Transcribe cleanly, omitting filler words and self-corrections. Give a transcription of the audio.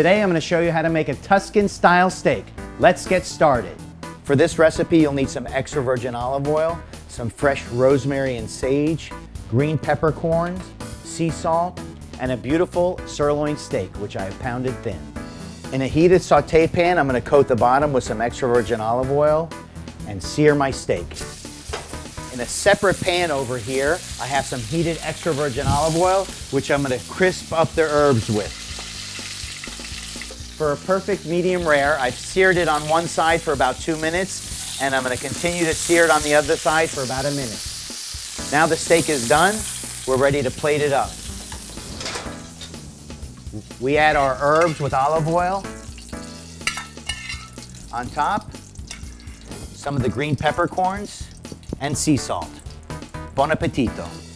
Today I'm going to show you how to make a Tuscan style steak. Let's get started. For this recipe you'll need some extra virgin olive oil, some fresh rosemary and sage, green peppercorns, sea salt, and a beautiful sirloin steak which I have pounded thin. In a heated saute pan I'm going to coat the bottom with some extra virgin olive oil and sear my steak. In a separate pan over here I have some heated extra virgin olive oil which I'm going to crisp up the herbs with. For a perfect medium rare, I've seared it on one side for about 2 minutes, and I'm going to continue to sear it on the other side for about a minute. Now the steak is done, we're ready to plate it up. We add our herbs with olive oil. On top, some of the green peppercorns and sea salt. Buon appetito.